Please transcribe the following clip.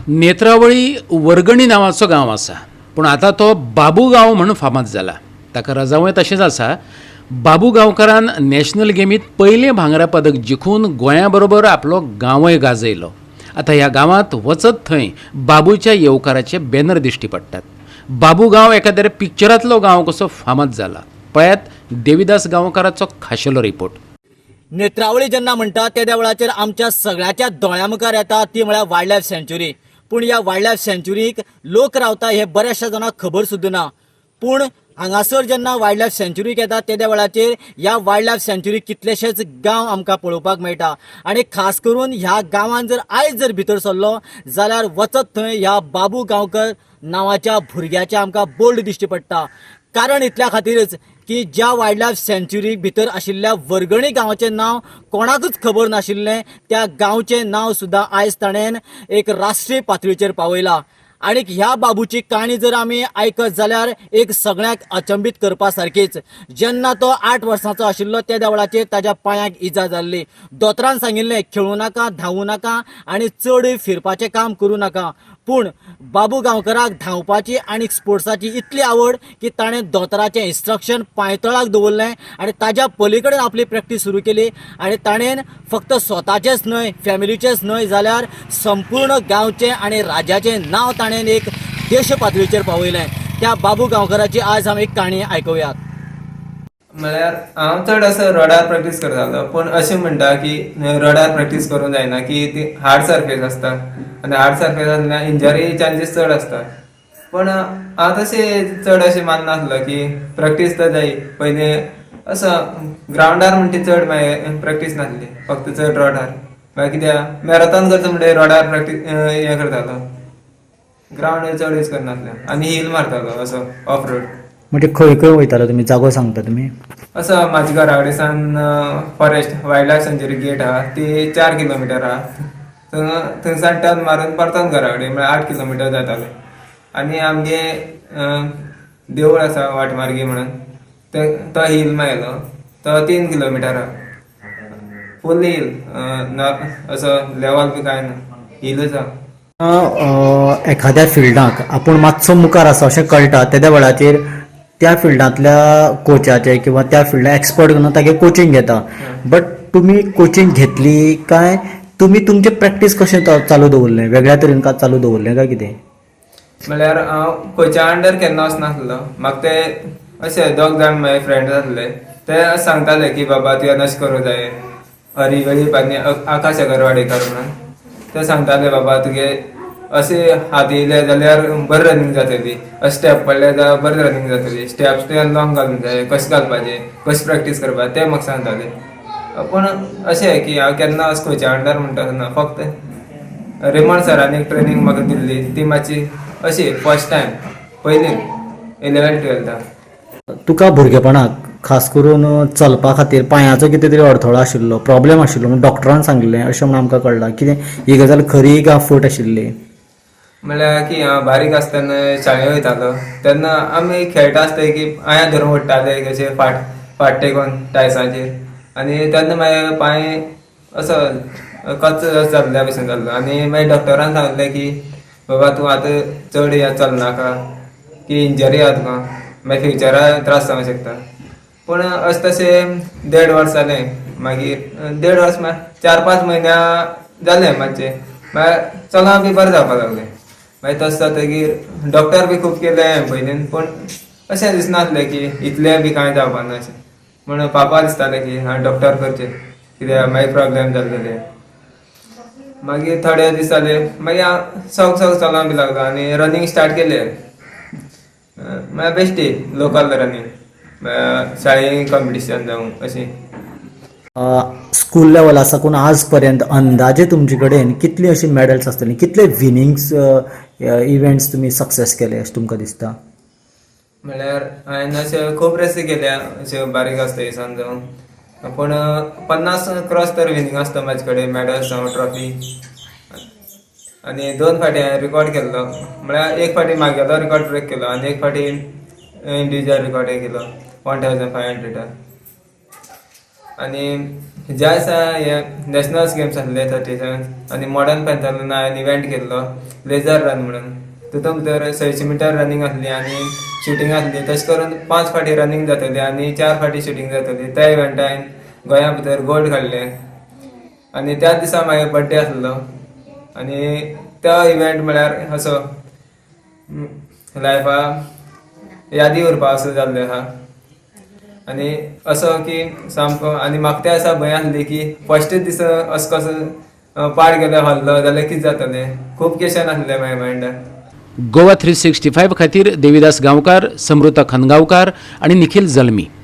नेत्रावळी वर्गणी नावाचो गांव आसा, पूण आतां तो बाबू गांव म्हणून फामाद जाला. ताका रजावय तशेंच आसा. बाबू गांवकारान नॅशनल गेमींत पयलें भांगरा पदक जिखून गोंया बरोबर आपलो गांवय गाजयलो. आतां ह्या गांवांत वचत थंय बाबूच्या येवकाराचे बॅनर दिश्टी पडटात. बाबू गांव एखाद्या पिक्चरांतलो गांव कसो फामाद जाला. पळयात देविदास गांवकाराचो खाशेलो रिपोर्ट. नेत्रावळी जेन्ना म्हणटा त्या वेळाचेर आमच्या सगळ्याच्या दोळ्या मुखार येता ती म्हळ्यार वायल्ड लायफ सँच्युरी. पूण ह्या वायल्ड लायफ सँच्युरीक लोक रावता हे बऱ्याचशा जाणांक खबर सुद्दां ना. पूण हांगासर जेन्ना वायल्ड लायफ सँच्युरीक येता त्या वेळाचेर ह्या वायल्ड लायफ सँच्युरीक कितलेशेच गांव आमकां पळोवपाक मेळटा. आनी खास करून ह्या गांवांत जर आयज जर भितर सरलो जाल्यार वचत थंय ह्या बाबू गांवकर नांवाच्या भुरग्याचे आमकां बोल्ड दिश्टी पडटा. कारण इतल्या खातीरच की ज्या वायल्ड लायफ सँच्युरीक भितर आशिल्ल्या वर्गणी गांवाचें नांव कोणाकूच खबर नाशिल्लें त्या गांवचें नांव सुद्दां आयज ताणें एक राष्ट्रीय पातळीचेर पावयलां. आनी ह्या बाबूची काणी जर आमी आयकत जाल्यार एक सगळ्यांक अचंबीत करपा सारकीच. जेन्ना तो 8 वर्सांचो आशिल्लो त्या वेळाचेर ताच्या पांयाक इजा जाल्ली. दोतोरान सांगिल्लें खेळूं नाका, धांवूं नाका आनी चड फिरपाचें काम करूं नाका. पूण बाबू गांवकराक धांवपाची आनी स्पोर्ट्साची इतली आवड की ताणें दोतोराचें इन्स्ट्रक्शन पांयतळाक दवरलें आनी ताज्या पलीकडेन आपली प्रॅक्टीस सुरू केली. आनी ताणें फक्त स्वताचेंच न्हय, फॅमिलीचेंच न्हय जाल्यार संपूर्ण गांवचें आनी राज्याचें नांव ताणें एक देश पातळीचेर पावयलें. त्या बाबू गांवकराची आज आमी एक काणी आयकुयात. म्हळ्यार हांव चड असो रोडार प्रॅक्टीस करतालो, पूण अशें म्हणटा की रोडार प्रॅक्टीस करूंक जायना की ती हार्ड सरफेस आसता आनी हार्ड सरफेस आसल्यार इंजरी चान्सीस चड आसता. पूण हांव तशें चड अशें माननासलो की प्रॅक्टीस तर जाय. पयलीं असो ग्रावंडार म्हणटा चड मागीर प्रॅक्टीस नासली, फक्त चड रोडार. मागीर कित्याक मॅरेथॉन करता म्हणटा रोडार प्रॅक्टीस हें करतालो, ग्रावंड चड यूज करनासलो आनी हिल मारतालो असो ऑफ रोड. म्हणजे खंय खंय वयतालो तुमी, जागो सांगता तुमी? असं म्हाज्या घरा कडेन फॉरेस्ट वायल्ड लायफ सँच्युरी गेट आहा ती 4 किलोमिटर आहा. थंयसान टर्न मारून परतून घरा कडेन म्हळ्यार 8 किलोमिटर जाताले. आनी आमगे देवूळ आसा वाटमार्गी म्हणून तो हिल मायलो तो 3 किलोमिटर आहा. फुल्ल हिल, असो लेवल बी कांय ना, हिलूच आहा. एखाद्या फिल्डाक आपूण मातसो मुखार आसा अशें कळटा त्या वेळाचेर त्या फिल्डांतल्या कोचाचे किंवा त्या फिल्डा एक्सपर्ट करून तागे कोचिंग घेता. बट तुमी कोचिंग घेतली काय तुमी तुमचें प्रॅक्टीस कशें चालू दवरलें, वेगळ्या तरेन का चालू दवरलें काय कितें? म्हळ्यार हांव कोचा अंडर केन्ना वचनासलो. म्हाका ते अशे 2 जाण म्हाजे फ्रेंड्स आसले ते सांगताले की बाबा तुवें अशें करूं जाय. हरिगळी पानी आकाश अगरवाडीकर म्हणून ते सांगताले बाबा तुगे अशें हात येयले जाल्यार बरी रनिंग जातली, स्टेप पडले जाल्यार बरी रनिंग जातली, स्टेप्स तुवें लॉंग घालूंक जाय, कशें घालपाचें, कशें प्रॅक्टीस करपाक ते म्हाका सांगताले. पूण अशें की हांव केन्ना अशें कोचा अंडर म्हणटा ना, फक्त रेमंड सरांनी एक ट्रेनींग म्हाका दिल्ली ती मातशी अशी फर्स्ट टायम पयलीं 11-12. तुका भुरगेपणाक खास करून चलपा खातीर पांयाचो कितें तरी अडथळो आशिल्लो, प्रॉब्लेम आशिल्लो म्हण डॉक्टरान सांगलें अशें म्हण आमकां कळटा. कितें ही गजाल खरी काय फट आशिल्ली? म्हळ्यार की हांव बारीक आसतना शाळेंत वयतालो तेन्ना आमी खेळटा आसता की पांयां धरून ओडटाले कशे फाट टेकोन टायसाचेर. आनी तेन्ना मागीर पांय असो कच चल्ल्या भशेन जाल्लो. आनी मागीर डॉक्टरान सांगलें की बाबा तूं आतां चड हें चलनाका की इंजरी जाता तुका, मागीर फ्युचराक त्रास जावंक शकता. पूण अशें तशें 1.5 वर्स जालें. मागीर 1.5 वर्स 4-5 म्हयन्या जालें मातशें, मागीर चलोवप बी बरें जावपाक लागलें. मागीर तशें जातकीर डॉक्टर बी खूब केलें पयलीं, पूण अशें दिसनासलें की इतलें बी कांय जावपा ना अशें. म्हण पापा दिसतालें की हांव डॉक्टर करचें कित्याक मागीर प्रॉब्लेम जालेले. मागीर थोडे दीस जाले मागीर हांव सग चलोवंक बी लागलो आनी रनिंग स्टार्ट केलें. मागीर बेश्टी लोकल रनिंग, शाळेंत कॉम्पिटिशन जावं अशी. स्कूल लेवला साकून आज पर्यंत अंदाजे तुमचे कडेन कितली अशी मॅडल्स आसतली, कितले विनिंग्स इव्हेंट्स तुमी सक्सेस केले अशें तुमकां दिसता? म्हळ्यार हांवें अशे खूब रेसी केल्या अश्यो बारीक आसता दिसान जावं, पूण 50 क्रॉस तर विनींग आसता म्हाजे कडेन, मेडल्स जावं ट्रॉफी. आनी 2 फावटी हांवें रिकॉर्ड केल्लो. म्हळ्यार एक फावटी म्हागेलो रिकॉर्ड ब्रेक केलो आनी एक फावटी इंडिविज्युअल रिकॉर्ड केलो 1500. आनी जे आसा हे नॅशनल्स गेम्स आसले 37 आनी मॉडर्न पॅन्थलून हांवें इव्हेंट केल्लो लेझर रन म्हणून. तितून भितर 600 मिटर रनिंग आसली आनी शुटींग आसली. तशें करून 5 फावटी रनिंग जातली आनी 4 फावटी शुटींग जातली. त्या इव्हेंटान गोंया भितर गोल्ड काडलें. आनी त्याच दिसा म्हाजो बर्थडे आसलो आनी तो इव्हेंट म्हळ्यार असो लायफा यादी उरपा असो जाल्लो आहा. आनी असो की सामको आनी म्हाका ते आसा भंय आसली की फस्टच दीस असो कसो पाड गेलो हल्लो जाल्यार कितें जातलें. खूब क्वेश्चन आसले म्हाज्या मायंडार. गोवा 365 खातीर देविदास गांवकार, समृता खनगांवकार आनी निखिल जल्मी.